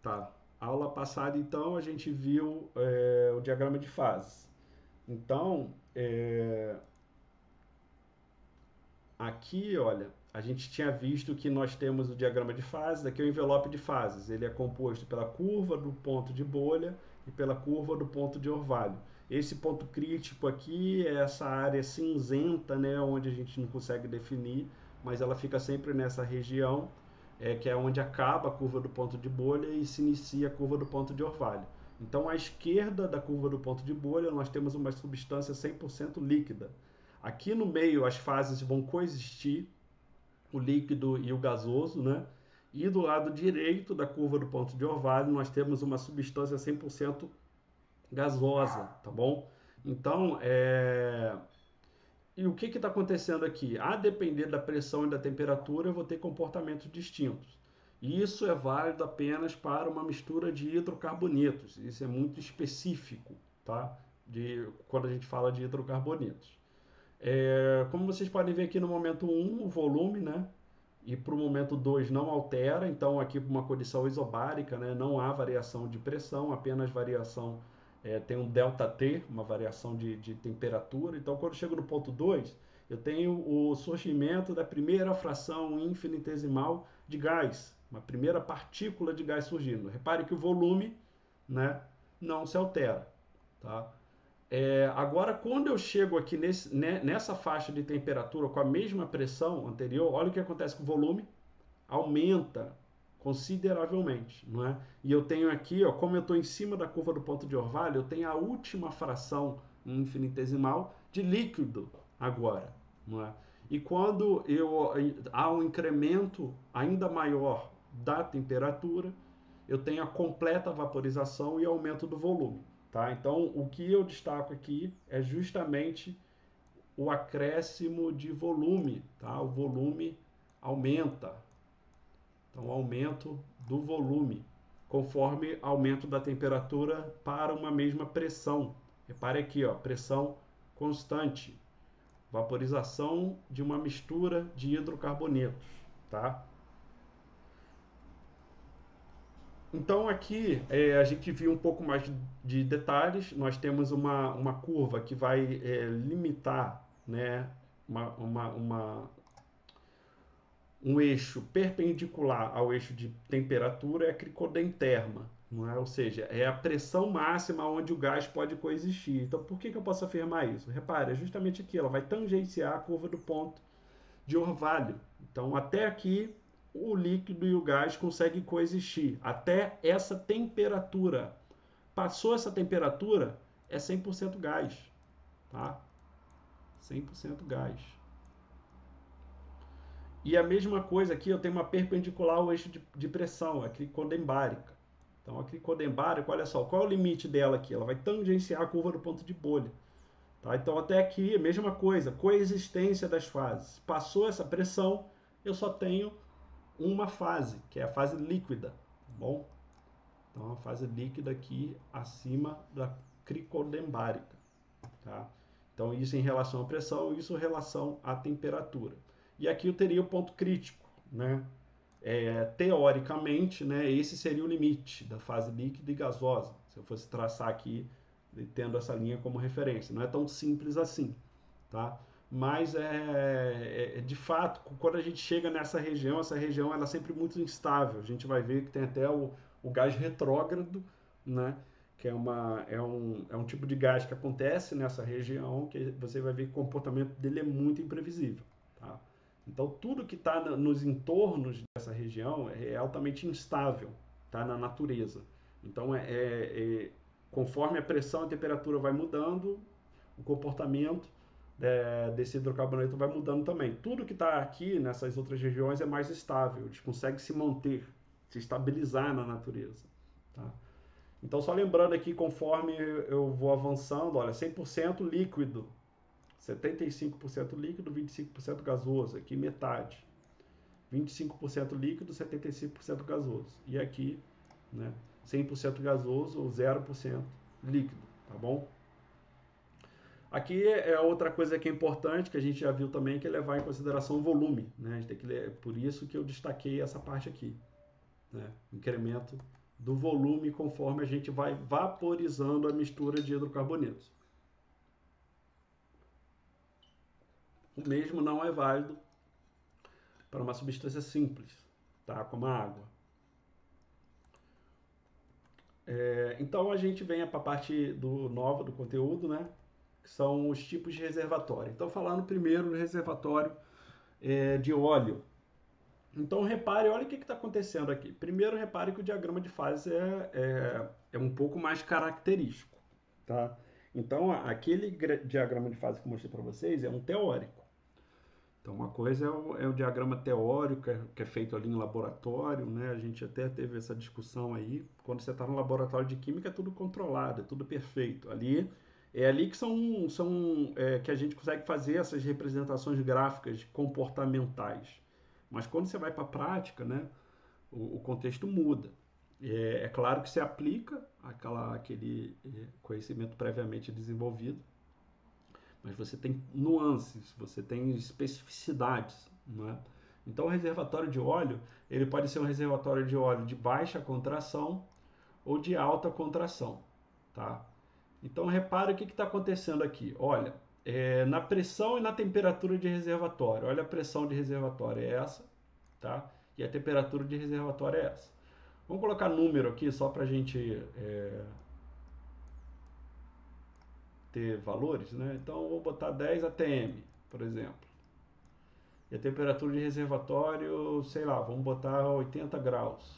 Tá. Aula passada, então, a gente viu o diagrama de fases. Então, aqui, olha, a gente tinha visto que nós temos o diagrama de fases, aqui é o envelope de fases. Ele é composto pela curva do ponto de bolha e pela curva do ponto de orvalho. Esse ponto crítico aqui é essa área cinzenta, né, onde a gente não consegue definir, mas ela fica sempre nessa região, que é onde acaba a curva do ponto de bolha e se inicia a curva do ponto de orvalho. Então, à esquerda da curva do ponto de bolha, nós temos uma substância 100% líquida. Aqui no meio as fases vão coexistir, o líquido e o gasoso, né? E do lado direito da curva do ponto de orvalho nós temos uma substância 100% gasosa, tá bom? Então, e o que está acontecendo aqui? A depender da pressão e da temperatura, eu vou ter comportamentos distintos. E isso é válido apenas para uma mistura de hidrocarbonetos. Isso é muito específico, tá? Quando a gente fala de hidrocarbonetos. Como vocês podem ver aqui no momento 1, o volume, né? E para o momento 2 não altera, então aqui para uma condição isobárica, né? Não há variação de pressão, apenas variação, tem um ΔT, uma variação de temperatura. Então quando eu chego no ponto 2, eu tenho o surgimento da primeira fração infinitesimal de gás, uma primeira partícula de gás surgindo. Repare que o volume, né, não se altera, tá? Agora, quando eu chego aqui nessa faixa de temperatura com a mesma pressão anterior, olha o que acontece com o volume, aumenta consideravelmente, não é? E eu tenho aqui, ó, como eu estou em cima da curva do ponto de orvalho, eu tenho a última fração infinitesimal de líquido agora, não é? E quando há um incremento ainda maior da temperatura, eu tenho a completa vaporização e aumento do volume. Tá? Então, o que eu destaco aqui é justamente o acréscimo de volume. Tá? O volume aumenta. Então, aumento do volume, conforme aumento da temperatura para uma mesma pressão. Repare aqui, ó, pressão constante. Vaporização de uma mistura de hidrocarbonetos. Tá? Então aqui a gente viu um pouco mais de detalhes. Nós temos uma curva que vai limitar, né, um eixo perpendicular ao eixo de temperatura, é a cricodenterma, não é? Ou seja, é a pressão máxima onde o gás pode coexistir. Então por que eu posso afirmar isso? Repare, é justamente aqui, ela vai tangenciar a curva do ponto de orvalho. Então até aqui o líquido e o gás conseguem coexistir até essa temperatura. Passou essa temperatura, é 100% gás, tá? 100% gás. E a mesma coisa aqui, eu tenho uma perpendicular ao eixo de pressão, a cricodembárica. Então a cricodembárica, olha só, qual é o limite dela aqui? Ela vai tangenciar a curva do ponto de bolha. Tá? Então até aqui, a mesma coisa, coexistência das fases. Passou essa pressão, eu só tenho uma fase, que é a fase líquida, tá bom? Então, a fase líquida aqui acima da cricodembárica, tá? Então, isso em relação à pressão, isso em relação à temperatura. E aqui eu teria o ponto crítico, né? Teoricamente, né, esse seria o limite da fase líquida e gasosa, se eu fosse traçar aqui, tendo essa linha como referência. Não é tão simples assim, tá? Mas de fato, quando a gente chega nessa região, essa região ela é sempre muito instável. A gente vai ver que tem até o gás retrógrado, né? Que é um tipo de gás que acontece nessa região, que você vai ver que o comportamento dele é muito imprevisível. Tá? Então, tudo que está nos entornos dessa região é altamente instável, tá? Na natureza. Então, conforme a pressão e a temperatura vai mudando, o comportamento desse hidrocarboneto vai mudando também. Tudo que está aqui nessas outras regiões é mais estável, eles conseguem se manter, se estabilizar na natureza. Tá? Então, só lembrando aqui, conforme eu vou avançando, olha, 100% líquido, 75% líquido, 25% gasoso, aqui metade. 25% líquido, 75% gasoso. E aqui, né, 100% gasoso ou 0% líquido, tá bom? Aqui é outra coisa que é importante, que a gente já viu também, que é levar em consideração o volume. Né? A gente tem que por isso que eu destaquei essa parte aqui. Né? Incremento do volume conforme a gente vai vaporizando a mistura de hidrocarbonetos. O mesmo não é válido para uma substância simples, tá? Como a água. Então a gente vem para a parte nova do conteúdo, né? Que são os tipos de reservatório. Então, falando primeiro no reservatório de óleo. Então, repare, olha o que está acontecendo aqui. Primeiro, repare que o diagrama de fase é um pouco mais característico, tá? Então, aquele diagrama de fase que eu mostrei para vocês é um teórico. Então, uma coisa é o diagrama teórico, que é feito ali em laboratório, né? A gente até teve essa discussão aí. Quando você está no laboratório de química, é tudo controlado, é tudo perfeito. É ali que que a gente consegue fazer essas representações gráficas comportamentais. Mas quando você vai para a prática, né, o contexto muda. É claro que se aplica aquele conhecimento previamente desenvolvido, mas você tem nuances, você tem especificidades, né? Então, o reservatório de óleo, ele pode ser um reservatório de óleo de baixa contração ou de alta contração, tá? Então, repare o que está acontecendo aqui. Olha, na pressão e na temperatura de reservatório. Olha, a pressão de reservatório é essa, tá? E a temperatura de reservatório é essa. Vamos colocar número aqui só para a gente ter valores, né? Então, eu vou botar 10 atm, por exemplo. E a temperatura de reservatório, sei lá, vamos botar 80 graus.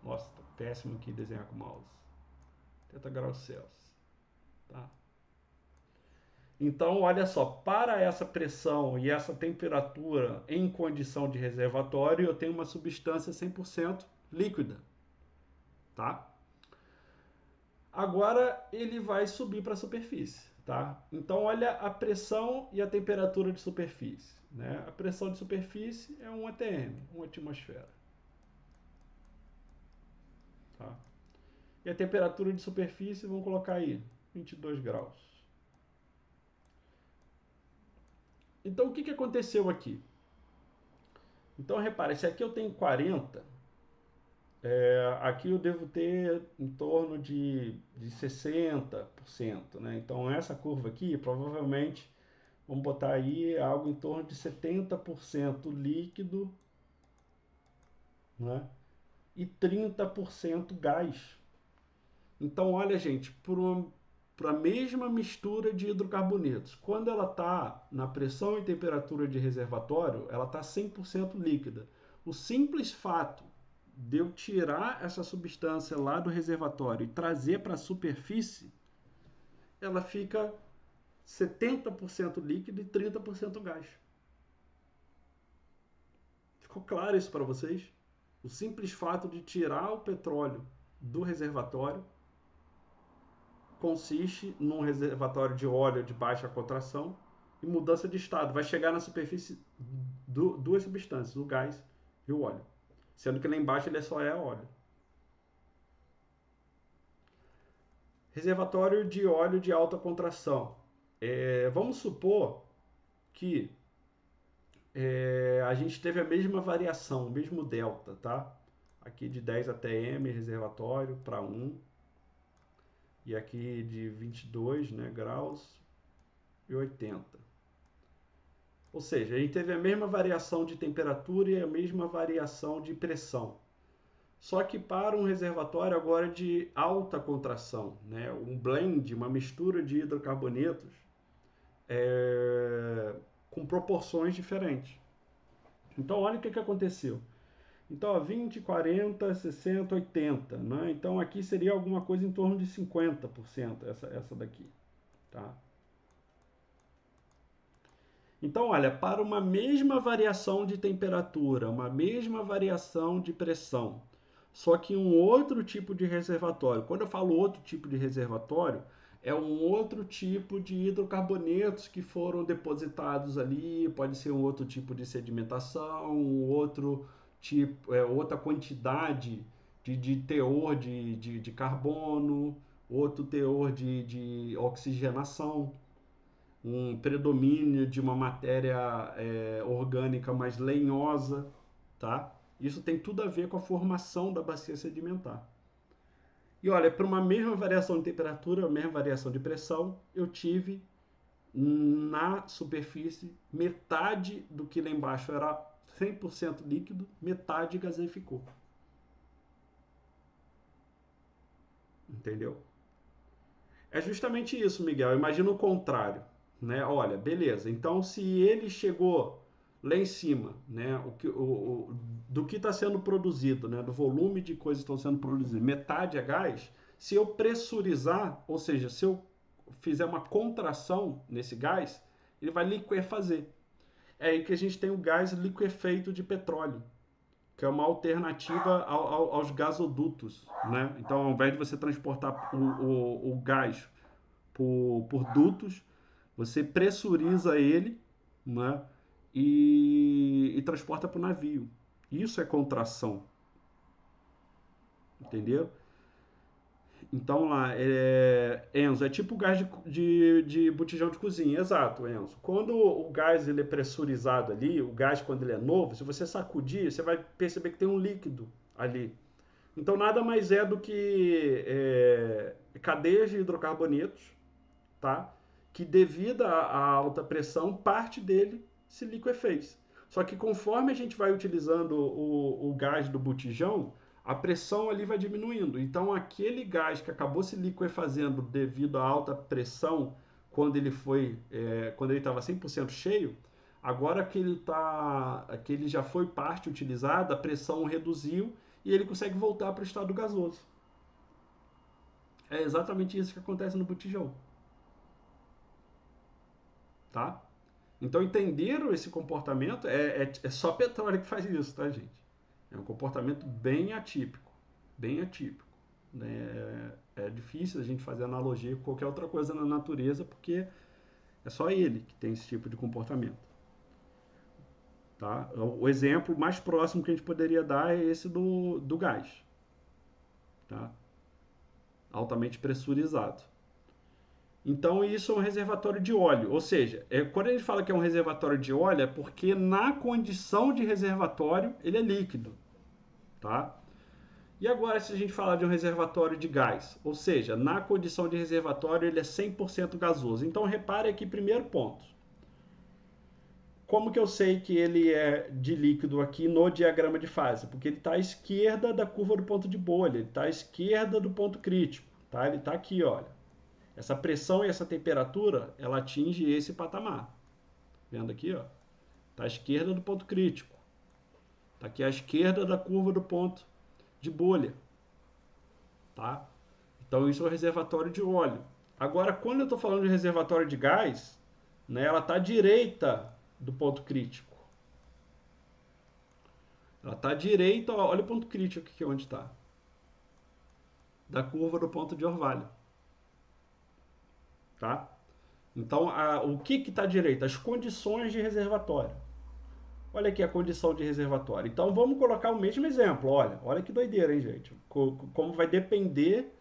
Nossa, tá péssimo aqui desenhar com mouse. 80 graus Celsius, tá? Então, olha só, para essa pressão e essa temperatura em condição de reservatório, eu tenho uma substância 100% líquida, tá? Agora ele vai subir para a superfície, tá? Então, olha a pressão e a temperatura de superfície, né? A pressão de superfície é 1 atm, 1 atmosfera, tá? E a temperatura de superfície, vamos colocar aí, 22 graus. Então, o que aconteceu aqui? Então, repare, se aqui eu tenho 40, aqui eu devo ter em torno de 60%, né? Então, essa curva aqui, provavelmente, vamos botar aí algo em torno de 70% líquido, né? E 30% gás. Então, olha, gente, para a mesma mistura de hidrocarbonetos, quando ela está na pressão e temperatura de reservatório, ela está 100% líquida. O simples fato de eu tirar essa substância lá do reservatório e trazer para a superfície, ela fica 70% líquido e 30% gás. Ficou claro isso para vocês? O simples fato de tirar o petróleo do reservatório consiste num reservatório de óleo de baixa contração e mudança de estado. Vai chegar na superfície duas substâncias, o gás e o óleo. Sendo que lá embaixo ele só é óleo. Reservatório de óleo de alta contração. Vamos supor que a gente teve a mesma variação, o mesmo delta, tá? Aqui de 10 atm reservatório para 1. E aqui de 22, né, graus e 80. Ou seja, a gente teve a mesma variação de temperatura e a mesma variação de pressão. Só que para um reservatório agora de alta contração, né? Um blend, uma mistura de hidrocarbonetos com proporções diferentes. Então, olha o que aconteceu. Então, 20, 40, 60, 80. Né? Então, aqui seria alguma coisa em torno de 50%, essa daqui. Tá? Então, olha, para uma mesma variação de temperatura, uma mesma variação de pressão, só que um outro tipo de reservatório. Quando eu falo outro tipo de reservatório, é um outro tipo de hidrocarbonetos que foram depositados ali, pode ser um outro tipo de sedimentação, um outro tipo, outra quantidade de teor de carbono, outro teor de oxigenação, um predomínio de uma matéria orgânica mais lenhosa, tá? Isso tem tudo a ver com a formação da bacia sedimentar. E olha, para uma mesma variação de temperatura, uma mesma variação de pressão, eu tive na superfície metade do que lá embaixo era 100% líquido, metade gaseificou. Entendeu? É justamente isso, Miguel. Imagina o contrário, né? Olha, beleza. Então, se ele chegou lá em cima, né? Do que está sendo produzido, né? Do volume de coisas que estão sendo produzidas, metade é gás. Se eu pressurizar, ou seja, se eu fizer uma contração nesse gás, ele vai liquefazer. É aí que a gente tem o gás liquefeito de petróleo, que é uma alternativa aos gasodutos, né? Então, ao invés de você transportar o gás por dutos, você pressuriza ele, né? E transporta para o navio. Isso é contração, entendeu? Então lá, Enzo, é tipo gás de botijão de cozinha, exato, Enzo. Quando o gás ele é pressurizado ali, o gás quando ele é novo, se você sacudir, você vai perceber que tem um líquido ali. Então nada mais é do que cadeias de hidrocarbonetos, tá? Que devido à alta pressão, parte dele se liquefez. Só que conforme a gente vai utilizando o gás do botijão, a pressão ali vai diminuindo. Então aquele gás que acabou se liquefazendo devido à alta pressão, quando ele estava 100% cheio, agora que ele já foi parte utilizada, a pressão reduziu e ele consegue voltar para o estado gasoso. É exatamente isso que acontece no botijão, tá? Então entenderam esse comportamento? É só petróleo que faz isso, tá, gente? É um comportamento bem atípico, bem atípico. Né? É difícil a gente fazer analogia com qualquer outra coisa na natureza, porque é só ele que tem esse tipo de comportamento. Tá? O exemplo mais próximo que a gente poderia dar é esse do gás, tá? Altamente pressurizado. Então isso é um reservatório de óleo, ou seja, quando a gente fala que é um reservatório de óleo é porque na condição de reservatório ele é líquido, tá? E agora se a gente falar de um reservatório de gás, ou seja, na condição de reservatório ele é 100% gasoso. Então repare aqui primeiro ponto. Como que eu sei que ele é de líquido aqui no diagrama de fase? Porque ele está à esquerda da curva do ponto de bolha, ele está à esquerda do ponto crítico, tá? Ele está aqui, olha. Essa pressão e essa temperatura, ela atinge esse patamar. Vendo aqui, ó. Está à esquerda do ponto crítico. Está aqui à esquerda da curva do ponto de bolha. Tá? Então isso é o reservatório de óleo. Agora, quando eu estou falando de reservatório de gás, né, ela está à direita do ponto crítico. Ela está à direita, ó, olha o ponto crítico aqui onde está. Da curva do ponto de orvalho. Tá? Então, o que está à direita? As condições de reservatório. Olha aqui a condição de reservatório. Então vamos colocar o mesmo exemplo. Olha que doideira, hein, gente? Como vai depender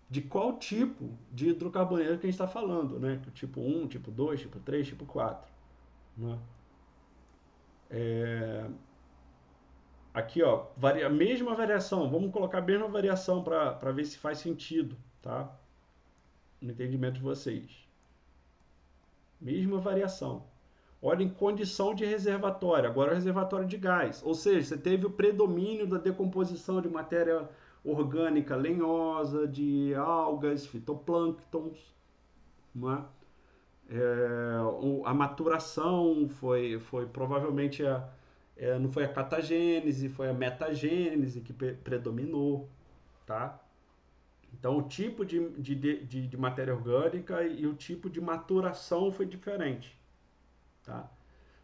de qual tipo de hidrocarboneto que a gente está falando, né? Tipo 1, tipo 2, tipo 3, tipo 4. Né? Aqui, ó, mesma variação. Vamos colocar a mesma variação para ver se faz sentido, tá? No entendimento de vocês. Mesma variação. Olha em condição de reservatório. Agora é o reservatório de gás. Ou seja, você teve o predomínio da decomposição de matéria orgânica lenhosa, de algas, fitoplânctons. Não é? A maturação foi provavelmente não foi a catagênese, foi a metagênese que predominou. Tá? Então, o tipo de matéria orgânica e o tipo de maturação foi diferente. Tá?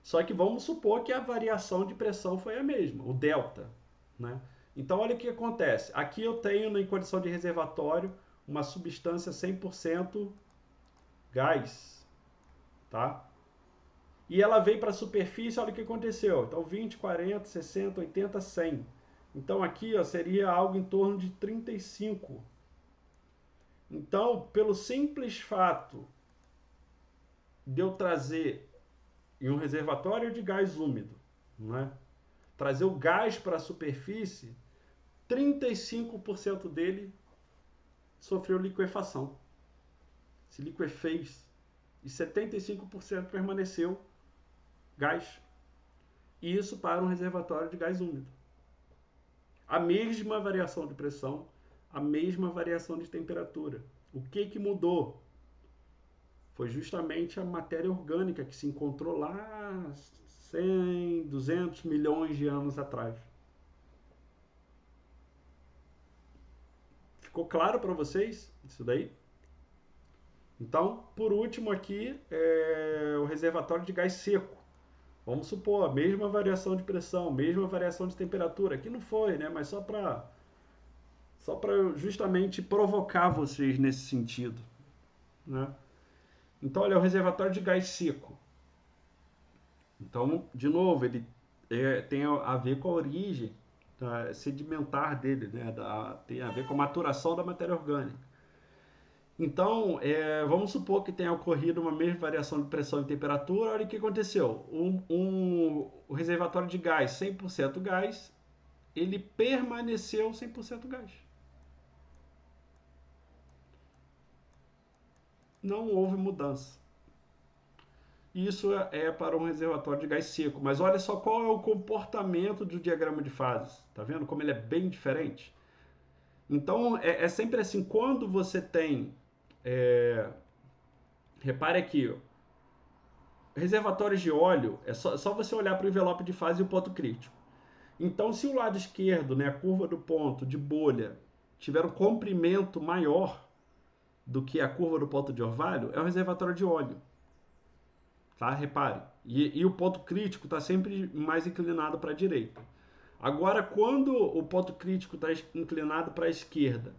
Só que vamos supor que a variação de pressão foi a mesma, o delta. Né? Então, olha o que acontece. Aqui eu tenho, em condição de reservatório, uma substância 100% gás. Tá? E ela veio para a superfície, olha o que aconteceu. Então, 20, 40, 60, 80, 100. Então, aqui ó, seria algo em torno de 35. Então, pelo simples fato de eu trazer em um reservatório de gás úmido, não é? Trazer o gás para a superfície, 35% dele sofreu liquefação, se liquefez e 75% permaneceu gás. E isso para um reservatório de gás úmido. A mesma variação de pressão, a mesma variação de temperatura. O que mudou? Foi justamente a matéria orgânica que se encontrou lá 100, 200 milhões de anos atrás. Ficou claro para vocês isso daí? Então, por último aqui, o reservatório de gás seco. Vamos supor, a mesma variação de pressão, mesma variação de temperatura. Aqui não foi, né? Mas só para justamente provocar vocês nesse sentido, né? Então, olha, o reservatório de gás seco. Então, de novo, ele tem a ver com a origem sedimentar dele, né? Tem a ver com a maturação da matéria orgânica. Então, vamos supor que tenha ocorrido uma mesma variação de pressão e temperatura. Olha o que aconteceu. O reservatório de gás, 100% gás, ele permaneceu 100% gás. Não houve mudança. Isso é para um reservatório de gás seco. Mas olha só qual é o comportamento do diagrama de fases. Tá vendo como ele é bem diferente? Então, é sempre assim, quando você tem... repare aqui, ó, reservatórios de óleo, é só você olhar para o envelope de fase e o ponto crítico. Então, se o lado esquerdo, né, a curva do ponto de bolha, tiver um comprimento maior do que a curva do ponto de orvalho, é um reservatório de óleo. Tá? Repare. E o ponto crítico está sempre mais inclinado para a direita. Agora, quando o ponto crítico está inclinado para a esquerda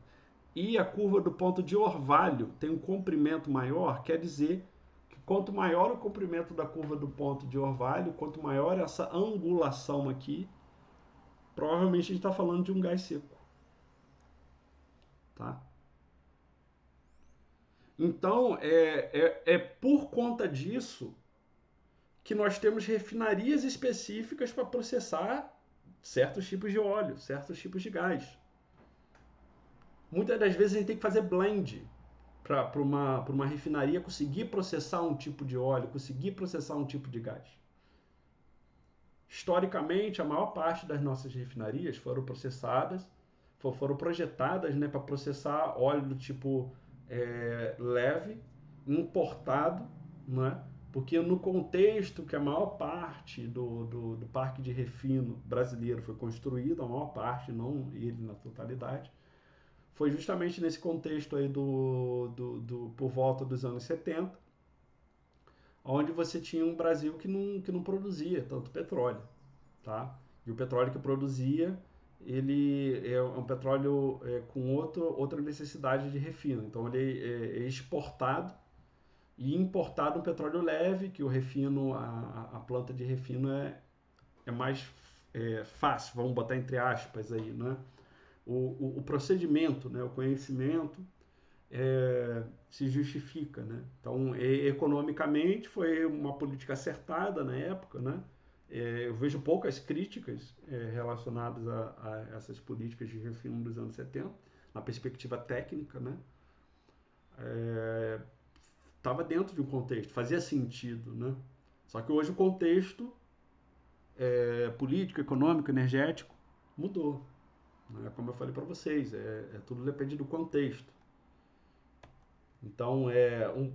e a curva do ponto de orvalho tem um comprimento maior, quer dizer que quanto maior o comprimento da curva do ponto de orvalho, quanto maior essa angulação aqui, provavelmente a gente está falando de um gás seco. Tá? Então, é por conta disso que nós temos refinarias específicas para processar certos tipos de óleo, certos tipos de gás. Muitas das vezes a gente tem que fazer blend para uma refinaria conseguir processar um tipo de óleo, conseguir processar um tipo de gás. Historicamente, a maior parte das nossas refinarias foram processadas, foram projetadas, né, para processar óleo do tipo leve, importado, né? Porque no contexto que a maior parte do parque de refino brasileiro foi construído, a maior parte, não ele na totalidade, foi justamente nesse contexto aí por volta dos anos 70, onde você tinha um Brasil que não produzia tanto petróleo, tá? E o petróleo que produzia, ele é um petróleo com outra necessidade de refino. Então ele é exportado e importado um petróleo leve, que o refino, a planta de refino é mais fácil, vamos botar entre aspas aí, né? O procedimento, né? O conhecimento se justifica, né? Então, economicamente foi uma política acertada na época, né? Eu vejo poucas críticas relacionadas a essas políticas de refino dos anos 70, na perspectiva técnica, né? Estava dentro de um contexto, fazia sentido, né? Só que hoje o contexto político, econômico, energético mudou, né? Como eu falei para vocês, tudo depende do contexto. Então,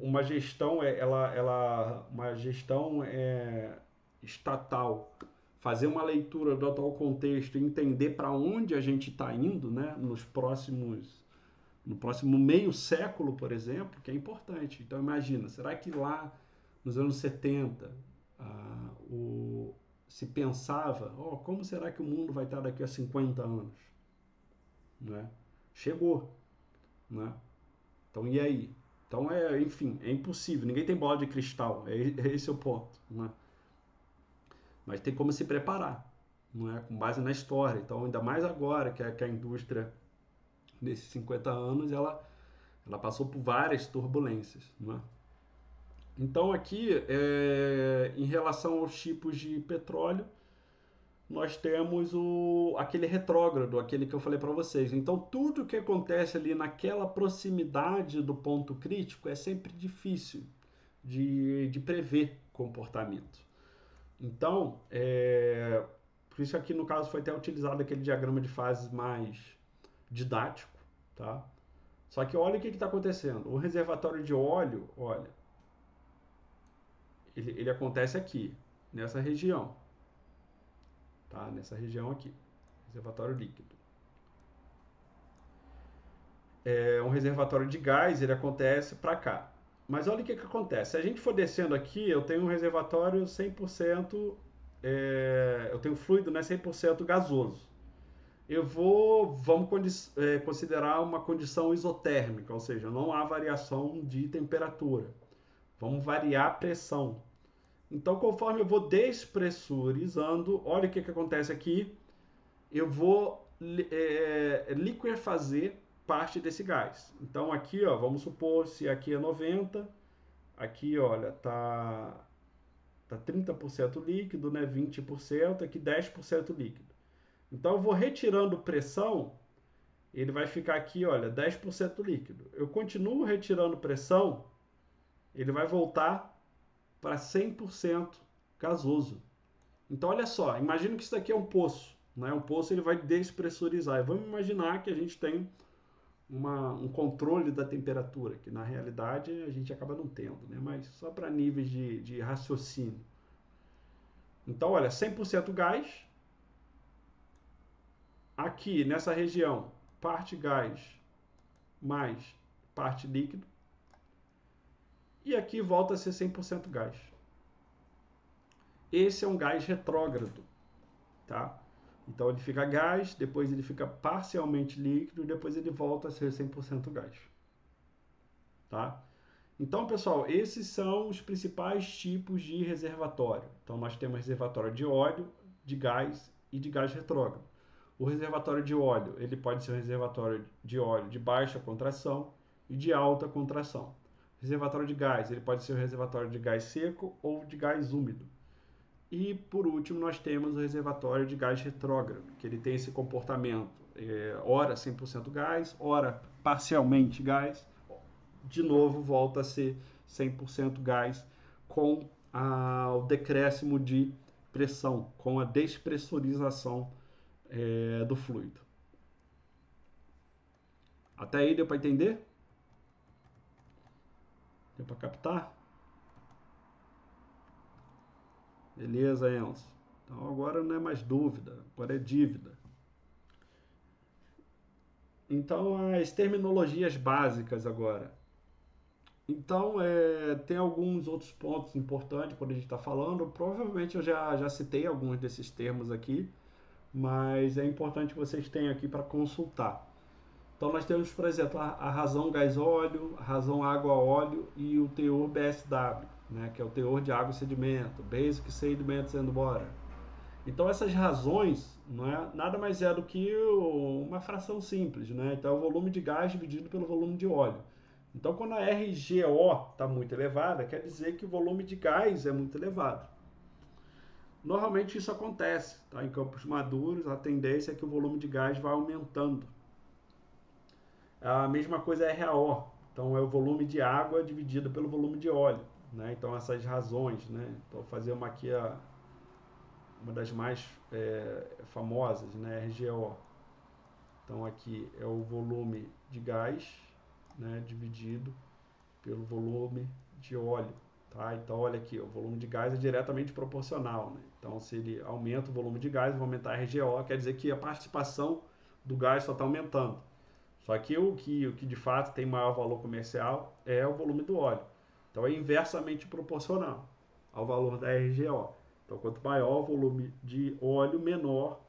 uma gestão, uma gestão estatal, fazer uma leitura do atual contexto e entender para onde a gente está indo, né, no próximo meio século, por exemplo, que é importante. Então, imagina, será que lá nos anos 70 se pensava, como será que o mundo vai estar daqui a 50 anos? Né? Chegou, né? Então, e aí? Então, enfim, é impossível. Ninguém tem bola de cristal. Esse é o ponto, né? Mas tem como se preparar, não é? Com base na história. Então, ainda mais agora que a indústria, nesses 50 anos, ela passou por várias turbulências, não é? Então, aqui, em relação aos tipos de petróleo, nós temos aquele retrógrado, aquele que eu falei para vocês. Então, tudo que acontece ali naquela proximidade do ponto crítico é sempre difícil de prever comportamento. Então, por isso aqui no caso foi até utilizado aquele diagrama de fases mais didático, tá? Só que olha o que está acontecendo. O reservatório de óleo, olha, ele acontece aqui, nessa região, tá? Nessa região aqui, reservatório líquido. Um reservatório de gás, ele acontece para cá. Mas olha o que acontece. Se a gente for descendo aqui, eu tenho um reservatório 100%, eu tenho fluido, né, 100% gasoso. Vamos considerar uma condição isotérmica, ou seja, não há variação de temperatura. Vamos variar a pressão. Então, conforme eu vou despressurizando, olha o que acontece aqui. Eu vou liquefazer parte desse gás. Então, aqui, ó, vamos supor, se aqui é 90, aqui, olha, tá 30% líquido, né, 20%, aqui 10% líquido. Então, eu vou retirando pressão, ele vai ficar aqui, olha, 10% líquido. Eu continuo retirando pressão, ele vai voltar para 100% gasoso. Então, olha só, imagina que isso daqui é um poço. Né? Um poço ele vai despressurizar. E vamos imaginar que a gente tem um controle da temperatura, que na realidade a gente acaba não tendo, né? Mas só para níveis de raciocínio. Então, olha, 100% gás. Aqui, nessa região, parte gás mais parte líquido. E aqui volta a ser 100% gás. Esse é um gás retrógrado, tá? Então ele fica gás, depois ele fica parcialmente líquido e depois ele volta a ser 100% gás. Tá? Então, pessoal, esses são os principais tipos de reservatório. Então nós temos reservatório de óleo, de gás e de gás retrógrado. O reservatório de óleo, ele pode ser um reservatório de óleo de baixa contração e de alta contração. O reservatório de gás, ele pode ser um reservatório de gás seco ou de gás úmido. E, por último, nós temos o reservatório de gás retrógrado, que ele tem esse comportamento, ora 100% gás, ora parcialmente gás, de novo volta a ser 100% gás com o decréscimo de pressão, com a despressurização do fluido. Até aí deu para entender? Deu para captar? Beleza, Enzo. Então agora não é mais dúvida, agora é dívida. Então, as terminologias básicas agora. Então, tem alguns outros pontos importantes quando a gente está falando. Provavelmente eu já citei alguns desses termos aqui, mas é importante que vocês tenham aqui para consultar. Então, nós temos, por exemplo, a razão gás-óleo, a razão água-óleo e o teor BSW, né, que é o teor de água e sedimento, Basic Sediments and Water. Então essas razões não é, nada mais é do que uma fração simples, né? Então é o volume de gás dividido pelo volume de óleo. Então quando a RGO está muito elevada, quer dizer que o volume de gás é muito elevado. Normalmente isso acontece, tá? Em campos maduros a tendência é que o volume de gás vai aumentando. A mesma coisa é RAO, então é o volume de água dividido pelo volume de óleo, né? Então essas razões, né? Então vou fazer uma aqui uma das mais famosas, né, RGO. Então aqui é o volume de gás, né, dividido pelo volume de óleo, tá? Então olha aqui, o volume de gás é diretamente proporcional, né? Então se ele aumenta o volume de gás, vai aumentar a RGO, quer dizer que a participação do gás só está aumentando. Só que o que de fato tem maior valor comercial é o volume do óleo. Então é inversamente proporcional ao valor da RGO. Então, quanto maior o volume de óleo, menor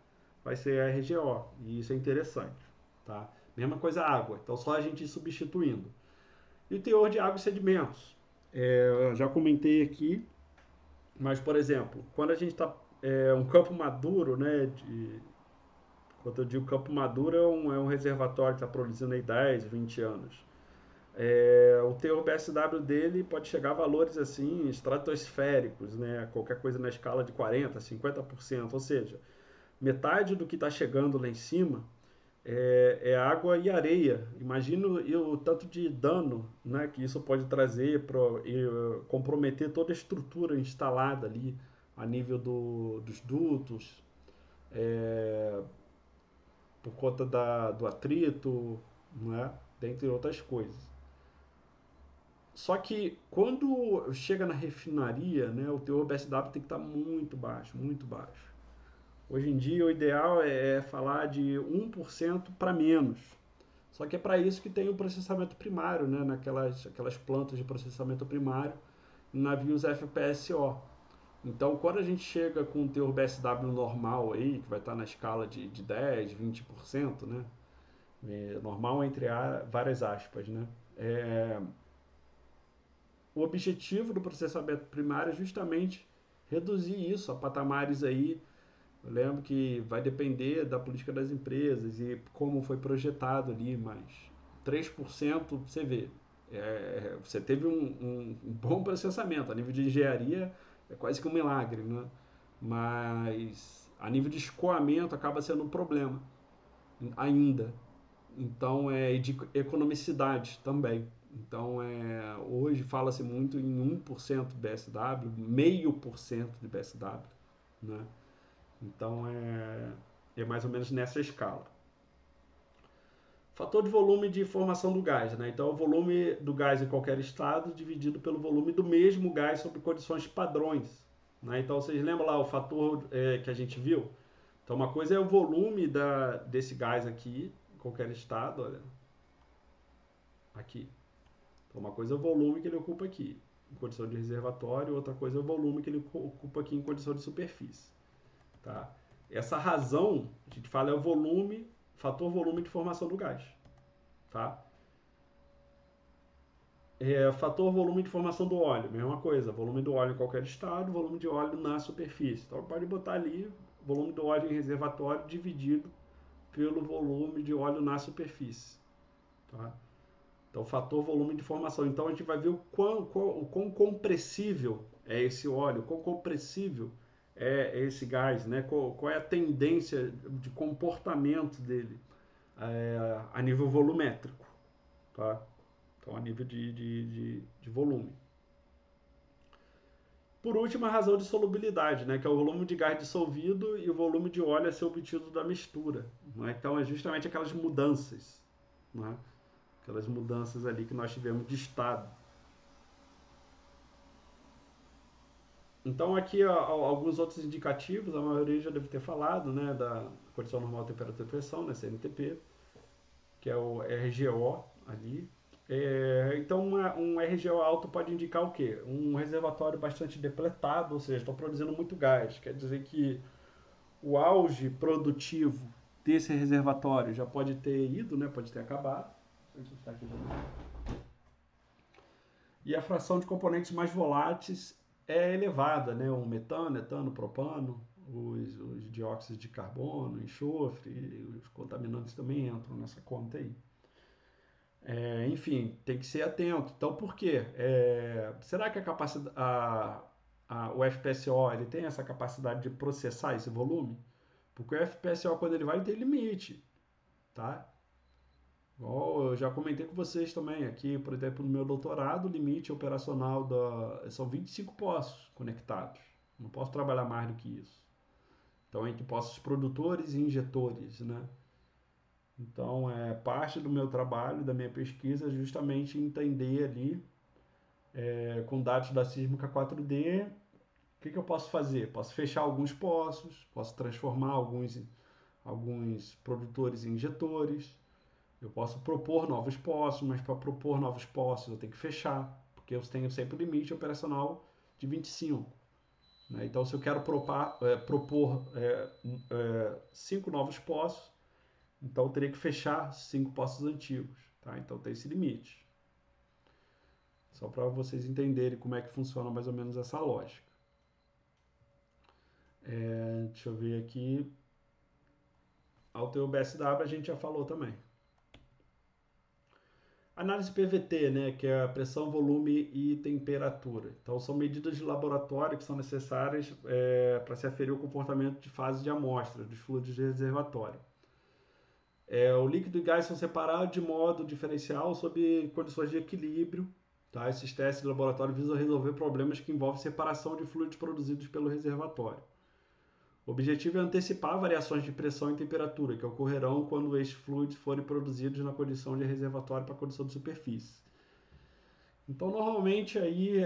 vai ser a RGO. E isso é interessante. Tá? Mesma coisa a água. Então, só a gente ir substituindo. E o teor de água e sedimentos. Eu já comentei aqui, mas, por exemplo, quando a gente está um campo maduro, né, quando eu digo campo maduro, é um reservatório que está produzindo aí 10, 20 anos. O teor BSW dele pode chegar a valores assim estratosféricos, né? Qualquer coisa na escala de 40%, 50%, ou seja, Metade do que está chegando lá em cima é água e areia. Imagina o tanto de dano, né, que isso pode trazer e comprometer toda a estrutura instalada ali a nível dos dutos, é, por conta do atrito, né, dentre outras coisas. Só que quando chega na refinaria, né, o teor BSW tem que estar muito baixo, muito baixo. Hoje em dia o ideal é falar de 1% para menos. Só que é para isso que tem o processamento primário, né, aquelas plantas de processamento primário em navios FPSO. Então, quando a gente chega com o teor BSW normal aí, que vai estar na escala de 10, 20%, né? Normal entre várias aspas, né? É, o objetivo do processamento primário é justamente reduzir isso a patamares aí. Eu lembro que vai depender da política das empresas e como foi projetado ali, mas 3% você vê. Você teve um bom processamento. A nível de engenharia é quase que um milagre, né? Mas a nível de escoamento acaba sendo um problema ainda. Então é de economicidade também. Então hoje fala-se muito em 1% de BSW, 0,5% de BSW, né? Então é mais ou menos nessa escala. Fator de volume de formação do gás, né? Então, o volume do gás em qualquer estado dividido pelo volume do mesmo gás sob condições padrões. Né? Então, vocês lembram lá o fator que a gente viu? Então, uma coisa é o volume desse gás aqui, em qualquer estado, olha, aqui. Então, uma coisa é o volume que ele ocupa aqui, em condição de reservatório, outra coisa é o volume que ele ocupa aqui em condição de superfície. Tá? Essa razão, a gente fala, é o volume, fator volume de formação do gás. Tá? Fator volume de formação do óleo, mesma coisa, volume do óleo em qualquer estado, volume de óleo na superfície. Então pode botar ali volume do óleo em reservatório dividido pelo volume de óleo na superfície. Tá? Então fator volume de formação. Então a gente vai ver o quão compressível é esse óleo, o quão compressível é esse gás, né? Qual é a tendência de comportamento dele a nível volumétrico. Tá? Então, a nível de volume. Por último, a razão de solubilidade, né, que é o volume de gás dissolvido e o volume de óleo a ser obtido da mistura. Né? Então, é justamente aquelas mudanças, né? Aquelas mudanças ali que nós tivemos de estado. Então, aqui alguns outros indicativos, a maioria já deve ter falado, né, da condição normal de temperatura e pressão, né, CNTP, que é o RGO ali. Então, um RGO alto pode indicar o quê? Um reservatório bastante depletado, ou seja, estou produzindo muito gás. Quer dizer que o auge produtivo desse reservatório já pode ter ido, né? Pode ter acabado. E a fração de componentes mais voláteis é elevada, né? O metano, etano, propano, os dióxidos de carbono, enxofre, os contaminantes também entram nessa conta aí. Enfim, tem que ser atento. Então, por quê? Será que o FPSO ele tem essa capacidade de processar esse volume? Porque o FPSO, quando ele vai, ele tem limite, tá? Igual eu já comentei com vocês também aqui, por exemplo, no meu doutorado, o limite operacional são 25 poços conectados. Não posso trabalhar mais do que isso. Então, entre poços produtores e injetores, né? Então, parte do meu trabalho, da minha pesquisa, é justamente entender ali, com dados da sísmica 4D, o que eu posso fazer? Posso fechar alguns poços, posso transformar alguns produtores em injetores, eu posso propor novos poços, mas para propor novos poços eu tenho que fechar, porque eu tenho sempre o limite operacional de 25. Né? Então, se eu quero propor 5 novos poços, então eu teria que fechar 5 poços antigos. Tá? Então tem esse limite. Só para vocês entenderem como é que funciona mais ou menos essa lógica. Deixa eu ver aqui. Ao ter o BSW a gente já falou também. Análise PVT, né, que é a pressão, volume e temperatura. Então, são medidas de laboratório que são necessárias para se aferir o comportamento de fase de amostra dos fluidos de reservatório. O líquido e gás são separados de modo diferencial sob condições de equilíbrio. Tá? Esses testes de laboratório visam resolver problemas que envolvem separação de fluidos produzidos pelo reservatório. O objetivo é antecipar variações de pressão e temperatura que ocorrerão quando estes fluidos forem produzidos na condição de reservatório para a condição de superfície. Então, normalmente aí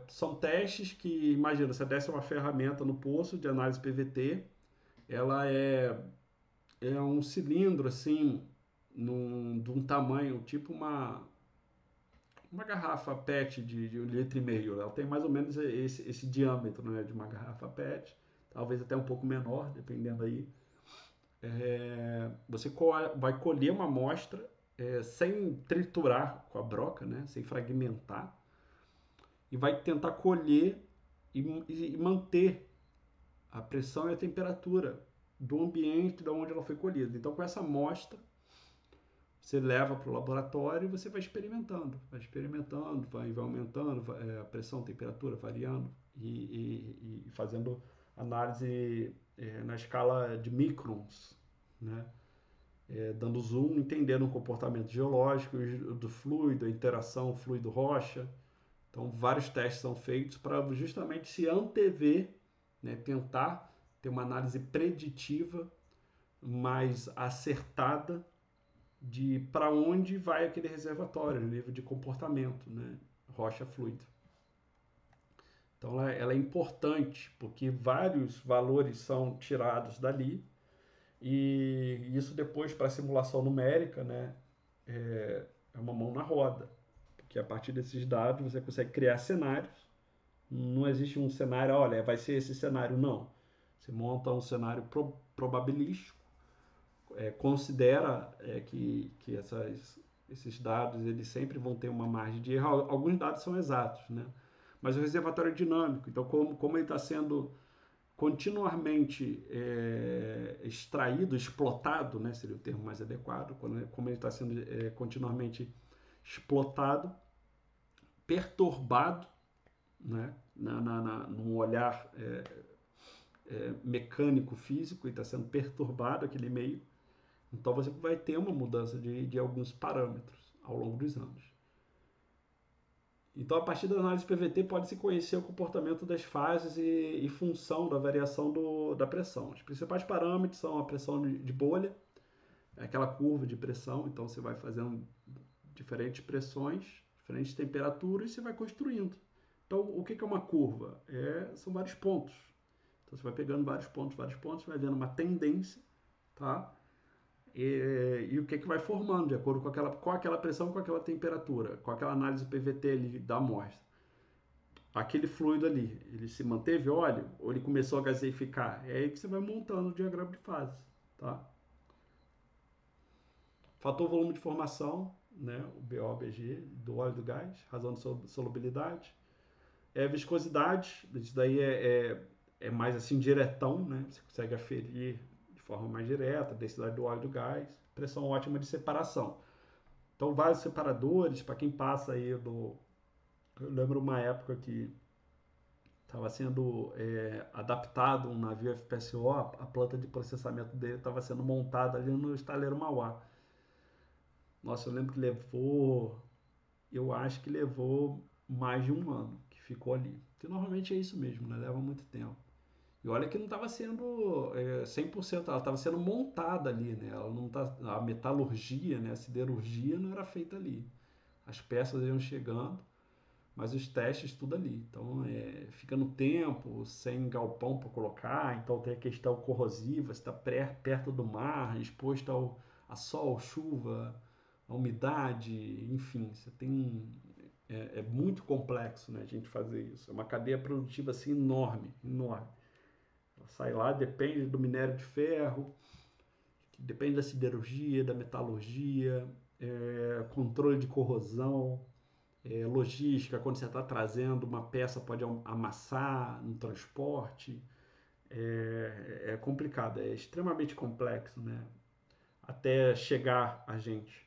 são testes que, imagina, você desce uma ferramenta no poço de análise PVT, ela é um cilindro assim, de um tamanho, tipo uma garrafa PET de 1,5 litro. Ela tem mais ou menos esse diâmetro, né, de uma garrafa PET, talvez até um pouco menor, dependendo aí. Você vai colher uma amostra sem triturar com a broca, né, sem fragmentar, e vai tentar colher e manter a pressão e a temperatura do ambiente de onde ela foi colhida. Então, com essa amostra, você leva para o laboratório e você vai experimentando, vai aumentando a pressão, a temperatura, variando e fazendo análise na escala de microns, né? Dando zoom, entendendo o comportamento geológico do fluido, a interação fluido-rocha. Então, vários testes são feitos para justamente se antever, né? Tentar ter uma análise preditiva mais acertada de para onde vai aquele reservatório, no nível de comportamento, né? Rocha fluido. Então ela é importante porque vários valores são tirados dali e isso depois para a simulação numérica, né? É uma mão na roda, porque a partir desses dados você consegue criar cenários. Não existe um cenário, olha, vai ser esse cenário, não. Você monta um cenário probabilístico, considera que esses dados eles sempre vão ter uma margem de erro. Alguns dados são exatos, né? Mas o reservatório é dinâmico, então como ele está sendo continuamente extraído, explotado, né, seria o termo mais adequado, como ele está sendo continuamente explotado, perturbado, né, num olhar mecânico, físico, e está sendo perturbado aquele meio. Então você vai ter uma mudança de alguns parâmetros ao longo dos anos. Então, a partir da análise PVT, pode-se conhecer o comportamento das fases e função da variação da pressão. Os principais parâmetros são a pressão de bolha, aquela curva de pressão. Então, você vai fazendo diferentes pressões, diferentes temperaturas e você vai construindo. Então, o que é uma curva? São vários pontos. Então, você vai pegando vários pontos, vai vendo uma tendência, tá? E o que vai formando de acordo com aquela pressão, com aquela temperatura, com aquela análise PVT ali da amostra. Aquele fluido ali, ele se manteve óleo ou ele começou a gaseificar? É aí que você vai montando o diagrama de fases, tá? Fator volume de formação, né, o BO/BG, do óleo e do gás, razão de solubilidade. Viscosidade, isso daí é mais assim diretão, né? Você consegue aferir de forma mais direta, densidade do óleo e do gás, pressão ótima de separação. Então, vários separadores, para quem passa aí do... Eu lembro uma época que estava sendo adaptado um navio FPSO, a planta de processamento dele estava sendo montada ali no estaleiro Mauá. Nossa, eu lembro que eu acho que levou mais de um ano que ficou ali. Que normalmente é isso mesmo, né? Leva muito tempo. E olha que não estava sendo 100%, ela estava sendo montada ali, né? Ela não tá, a metalurgia, né? A siderurgia não era feita ali. As peças iam chegando, mas os testes tudo ali. Então fica no tempo, sem galpão para colocar, então tem a questão corrosiva, você está perto do mar, exposto a sol, chuva, a umidade, enfim, você tem muito complexo, né, a gente fazer isso. É uma cadeia produtiva assim enorme, enorme. Ela sai lá, depende do minério de ferro, depende da siderurgia, da metalurgia, controle de corrosão, logística, quando você está trazendo uma peça pode amassar no transporte, é complicado, é extremamente complexo, né? Até chegar a gente.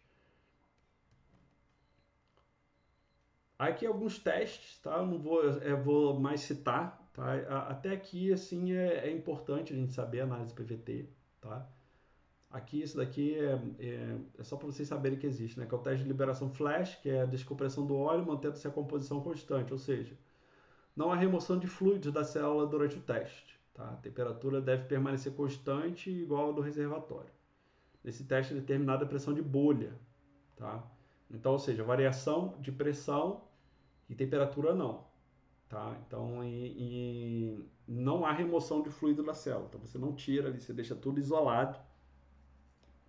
Aqui alguns testes, tá? Eu não vou, eu vou mais citar, tá? Até aqui, assim, é importante a gente saber a análise PVT, tá? Aqui, isso daqui é só para vocês saberem que existe, né? Que é o teste de liberação flash, que é a descompressão do óleo, mantendo-se a composição constante, ou seja, não há remoção de fluidos da célula durante o teste, tá? A temperatura deve permanecer constante igual ao do reservatório. Nesse teste é determinada a pressão de bolha, tá? Então, ou seja, variação de pressão e temperatura não, tá? Então, não há remoção de fluido da célula. Então, você não tira ali, você deixa tudo isolado,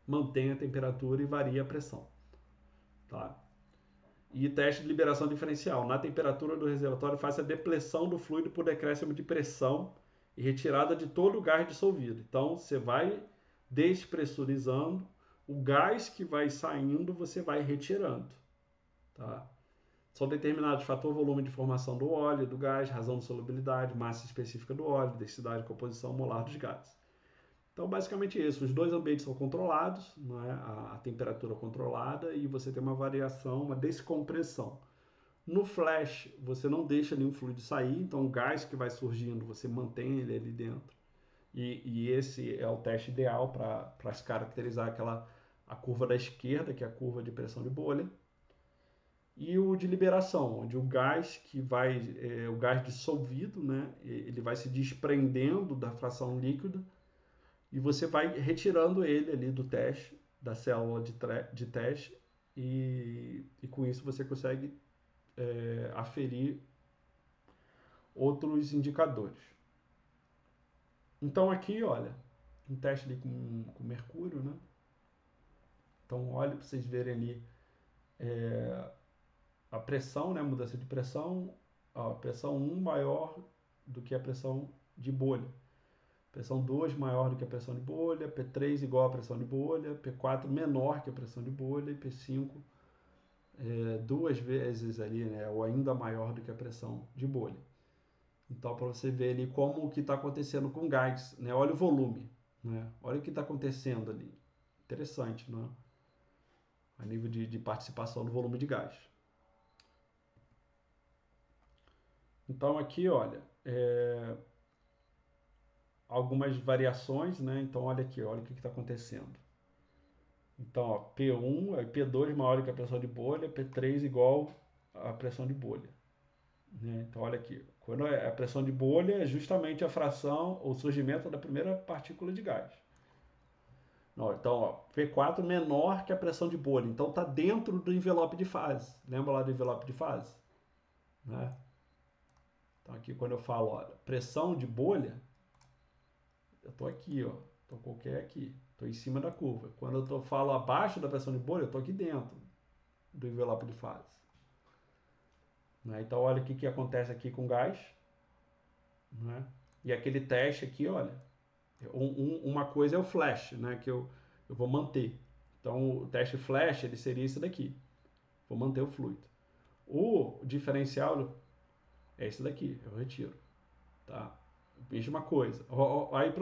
mantém a temperatura e varia a pressão, tá? E teste de liberação diferencial. Na temperatura do reservatório, faz a depressão do fluido por decréscimo de pressão e retirada de todo o gás dissolvido. Então, você vai despressurizando, o gás que vai saindo, você vai retirando, tá? São determinados fator volume de formação do óleo, do gás, razão de solubilidade, massa específica do óleo, densidade e composição molar dos gases. Então, basicamente isso. Os dois ambientes são controlados, não é? A temperatura controlada e você tem uma variação, uma descompressão. No flash, você não deixa nenhum fluido sair, então o gás que vai surgindo, você mantém ele ali dentro. E esse é o teste ideal para se caracterizar a curva da esquerda, que é a curva de pressão de bolha, e o de liberação, onde o gás que vai, o gás dissolvido, né, ele vai se desprendendo da fração líquida e você vai retirando ele ali do teste, da célula de teste, e com isso você consegue aferir outros indicadores. Então aqui, olha, um teste ali com mercúrio, né? Então olha para vocês verem ali a pressão, né? Mudança de pressão, a pressão 1 maior do que a pressão de bolha. Pressão 2 maior do que a pressão de bolha, P3 igual à pressão de bolha, P4 menor que a pressão de bolha e P5 duas vezes ali, né, ou ainda maior do que a pressão de bolha. Então, para você ver ali como o que está acontecendo com o gás, né? Olha o volume, né? Olha o que está acontecendo ali. Interessante, né? A nível de participação do volume de gás. Então, aqui, olha, algumas variações, né? Então, olha aqui, olha o que está acontecendo. Então, ó, P1, P2 maior do que a pressão de bolha, P3 igual à pressão de bolha. Né? Então, olha aqui. Quando a pressão de bolha é justamente a fração, o surgimento da primeira partícula de gás. Não, então, ó, P4 menor que a pressão de bolha. Então, está dentro do envelope de fase. Lembra lá do envelope de fase? Né? Então, aqui quando eu falo, ó, pressão de bolha, eu estou aqui, ó. Estou qualquer aqui. Estou em cima da curva. Quando eu falo abaixo da pressão de bolha, eu estou aqui dentro do envelope de fase. Né? Então, olha o que acontece aqui com gás. Né? E aquele teste aqui, olha, uma coisa é o flash, né? Que eu vou manter. Então, o teste flash ele seria esse daqui. Vou manter o fluido. O diferencial é esse daqui, eu retiro. Tá? Mesma coisa. Aí,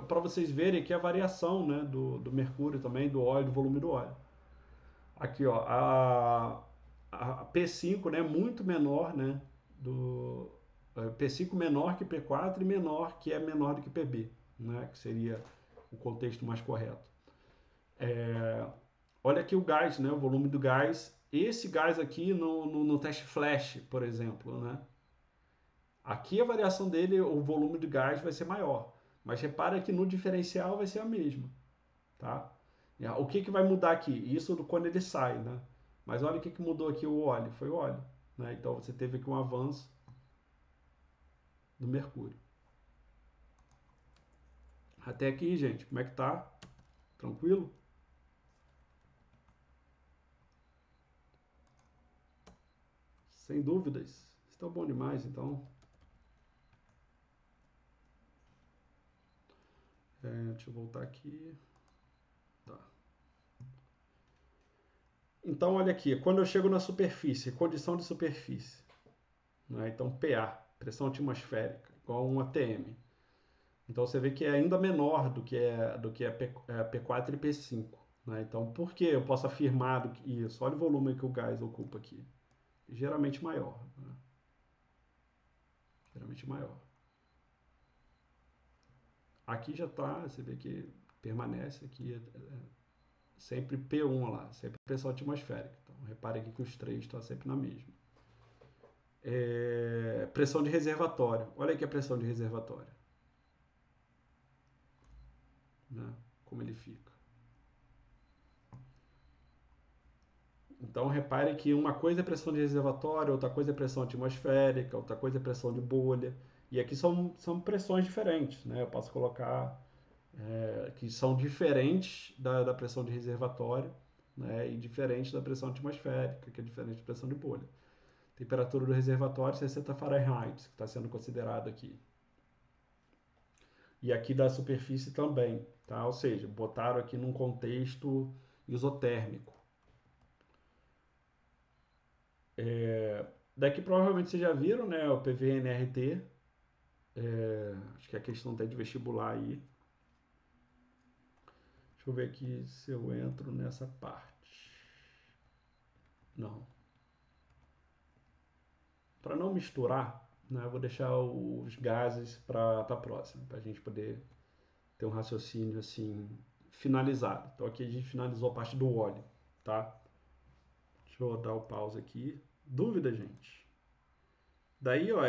para vocês verem aqui a variação, né, do mercúrio também, do óleo, do volume do óleo. Aqui, ó, a P5, né, muito menor, né, P5 menor que P4 e menor que é menor do que PB, né, que seria o contexto mais correto. Olha aqui o gás, né, o volume do gás. Esse gás aqui no teste flash, por exemplo, né, aqui a variação dele, o volume de gás vai ser maior, mas repara que no diferencial vai ser a mesma, tá? O que vai mudar aqui? Isso quando ele sai, né? Mas olha o que mudou aqui o óleo, foi o óleo, né? Então você teve aqui um avanço do mercúrio. Até aqui, gente, como é que tá? Tranquilo? Sem dúvidas. Está bom demais, então. Deixa eu voltar aqui. Tá. Então, olha aqui, quando eu chego na superfície, condição de superfície, né? Então, PA, pressão atmosférica, igual a 1 atm. Então, você vê que é ainda menor do que a P4 e P5. Né? Então, por que eu posso afirmar isso? Olha o volume que o gás ocupa aqui. geralmente maior, né? Geralmente maior. Aqui já está, você vê que permanece aqui sempre P1 lá, sempre pressão atmosférica. Então, repare aqui que os três estão sempre na mesma. Pressão de reservatório. Olha aqui a pressão de reservatório. Né? Como ele fica. Então, repare que uma coisa é pressão de reservatório, outra coisa é pressão atmosférica, outra coisa é pressão de bolha. E aqui são pressões diferentes. Né? Eu posso colocar que são diferentes da pressão de reservatório, né? E diferentes da pressão atmosférica, que é diferente da pressão de bolha. Temperatura do reservatório 60 Fahrenheit, que está sendo considerado aqui. E aqui da superfície também, tá? Ou seja, botaram aqui num contexto isotérmico. Daqui provavelmente vocês já viram, né? O PVNRT. Acho que é a questão até de vestibular aí. Deixa eu ver aqui se eu entro nessa parte. Não. Para não misturar, né? Eu vou deixar os gases para a próxima, para a gente poder ter um raciocínio assim finalizado. Então aqui a gente finalizou a parte do óleo, tá? Deixa eu dar o pause aqui. Dúvida, gente? Daí, ó,